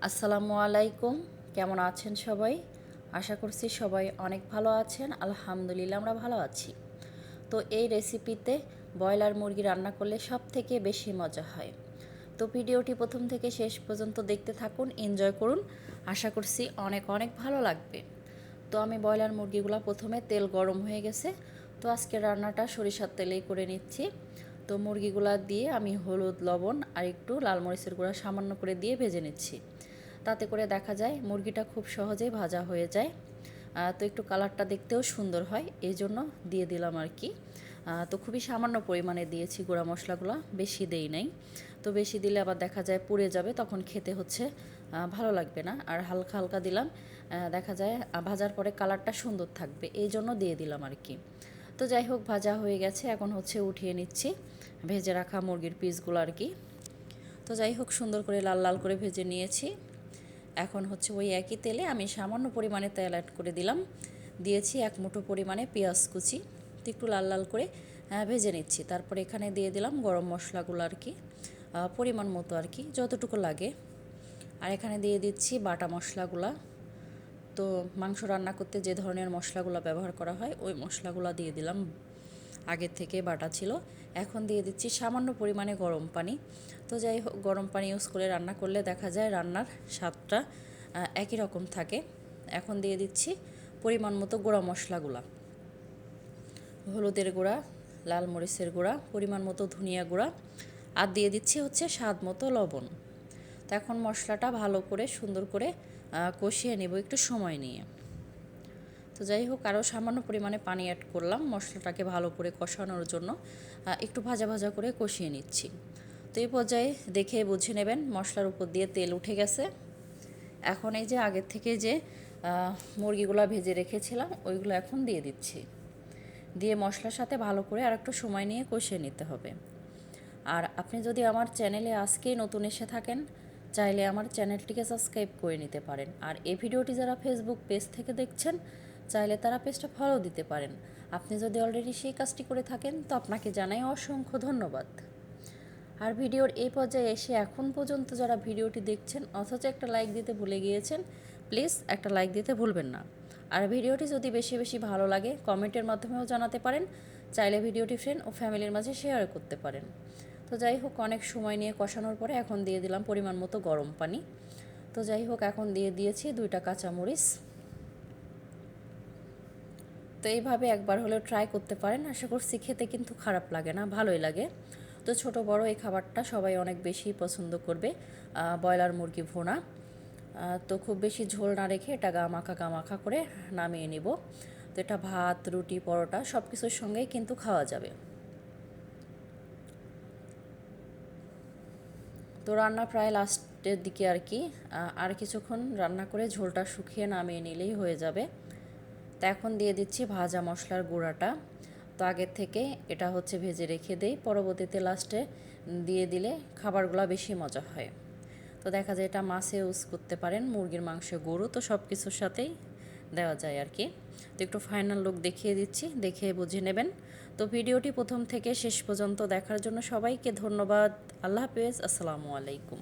আসসালামু আলাইকুম। কেমন আছেন সবাই? আশা করছি সবাই অনেক ভালো আছেন। আলহামদুলিল্লাহ আমরা ভালো আছি। তো এই রেসিপিতে ব্রয়লার মুরগি রান্না করলে সবথেকে বেশি মজা হয়। তো ভিডিওটি প্রথম থেকে শেষ পর্যন্ত দেখতে থাকুন, এনজয় করুন। আশা করছি অনেক অনেক ভালো লাগবে। তো আমি ব্রয়লার মুরগিগুলো প্রথমে তেল গরম হয়ে গেছে, তো আজকে রান্নাটা সরিষার তেলেই করে নিচ্ছি। তো মুরগিগুলা দিয়ে আমি হলুদ, লবণ আর একটু লাল মরিচের গুঁড়া সামান্য করে দিয়ে ভেজে নিচ্ছি। তাতে করে দেখা যায় মুরগিটা খুব সহজেই ভাজা হয়ে যায়। তো একটু কালারটা দেখতেও সুন্দর হয়, এই জন্য দিয়ে দিলাম আর কি। তো খুবই সামান্য পরিমাণে দিয়েছি গুঁড়া মশলাগুলো, বেশি দেই নাই। তো বেশি দিলে আবার দেখা যায় পুড়ে যাবে, তখন খেতে হচ্ছে ভালো লাগবে না। আর হালকা হালকা দিলাম, দেখা যায় ভাজার পরে কালারটা সুন্দর থাকবে, এই জন্য দিয়ে দিলাম আর কি। তো যাই হোক, ভাজা হয়ে গেছে, এখন হচ্ছে উঠিয়ে নিচ্ছি ভেজে রাখা মুরগির পিসগুলো আর কি। তো যাই হোক, সুন্দর করে লাল লাল করে ভেজে নিয়েছি। এখন হচ্ছে ওই একই তেলে আমি সামান্য পরিমাণে তেল অ্যাড করে দিলাম, দিয়েছি এক মুঠো পরিমাণে পেঁয়াজ কুচি। তো একটু লাল লাল করে ভেজে নিচ্ছি। তারপর এখানে দিয়ে দিলাম গরম মশলাগুলো আর কি, পরিমাণ মতো আর কি, যতটুকু লাগে। আর এখানে দিয়ে দিচ্ছি বাটা মশলাগুলা। তো মাংস রান্না করতে যে ধরনের মশলাগুলো ব্যবহার করা হয় ওই মশলাগুলো দিয়ে দিলাম, আগের থেকে বাটা ছিল। এখন দিয়ে দিচ্ছি সামান্য পরিমাণে গরম পানি। তো যাই হোক, গরম পানি ইউজ করে রান্না করলে দেখা যায় রান্নার স্বাদটা একই রকম থাকে। এখন দিয়ে দিচ্ছি পরিমাণ মতো গুঁড়া মশলাগুলা, হলুদের গুঁড়া, লাল মরিচের গুঁড়া, পরিমাণ মতো ধনিয়া গুঁড়া, আর দিয়ে দিচ্ছি হচ্ছে স্বাদ মতো লবণ। তো এখন মশলাটা ভালো করে সুন্দর করে কষিয়ে নেব একটু সময় নিয়ে। তো যাই হোক, আরও সামান্য পরিমাণে পানি অ্যাড করলাম মশলাটাকে ভালো করে কষানোর জন্য, একটু ভাজা ভাজা করে কষিয়ে নিচ্ছি। তো এই পর্যায়ে দেখে বুঝে নেবেন মশলার উপর দিয়ে তেল উঠে গেছে। এখন এই যে আগের থেকে যে মুরগিগুলো ভেজে রেখেছিলাম ওইগুলো এখন দিয়ে দিচ্ছি, দিয়ে মশলার সাথে ভালো করে আর একটু সময় নিয়ে কষিয়ে নিতে হবে। আর আপনি যদি আমার চ্যানেলে আজকেই নতুন এসে থাকেন, চাইলে আমার চ্যানেলটিকে সাবস্ক্রাইব করে নিতে পারেন। আর এই ভিডিওটি যারা ফেসবুক পেজ থেকে দেখছেন, চাইলে তারা পেজটা ফলো দিতে পারেন। আপনি যদি অলরেডি সেই কাজটি করে থাকেন তো আপনাকে জানাই অসংখ্য ধন্যবাদ। আর ভিডিওর এই পর্যায়ে এসে এখন পর্যন্ত যারা ভিডিওটি দেখছেন অথচ একটা লাইক দিতে ভুলে গিয়েছেন, প্লিজ একটা লাইক দিতে ভুলবেন না। আর ভিডিওটি যদি বেশি বেশি ভালো লাগে কমেন্টের মাধ্যমেও জানাতে পারেন, চাইলে ভিডিওটি ফ্রেন্ড ও ফ্যামিলির মাঝে শেয়ার করতে পারেন। তো যাই হোক, অনেক সময় নিয়ে কষানোর পরে এখন দিয়ে দিলাম পরিমাণ মতো গরম পানি। তো যাই হোক, এখন দিয়ে দিয়েছি 2টা কাঁচামরিচ। তো এইভাবে একবার হলেও ট্রাই করতে পারেন, আশা করছি খেতে কিন্তু খারাপ লাগে না, ভালোই লাগে। তো ছোট বড় এই খাবারটা সবাই অনেক বেশি পছন্দ করবে, ব্রয়লার মুরগি ভুনা। তো খুব বেশি ঝোল না রেখে এটা গামাখা গামাখা করে নামিয়ে নিব। তো এটা ভাত, রুটি, পরোটা সব কিছুর সঙ্গেই কিন্তু খাওয়া যাবে। তো রান্না প্রায় লাস্টের দিকে আর কি, আর কিছুক্ষণ রান্না করে ঝোলটা শুকিয়ে নামিয়ে নিলেই হয়ে যাবে। তো এখন দিয়ে দিচ্ছি ভাজা মশলার গুঁড়াটা। তো আগের থেকে এটা হচ্ছে ভেজে রেখে দেই, পরবর্তীতে লাস্টে দিয়ে দিলে খাবারগুলো বেশি মজা হয়। তো দেখা যায় এটা মাছে ইউজ করতে পারেন, মুরগির মাংস, গরু, তো সব কিছুর সাথেই দেওয়া যায় আর কি। তো একটু ফাইনাল লুক দেখিয়ে দিচ্ছি, দেখে বুঝে নেবেন। তো ভিডিওটি প্রথম থেকে শেষ পর্যন্ত দেখার জন্য সবাইকে ধন্যবাদ। আল্লাহ হাফেজ, আসসালামু আলাইকুম।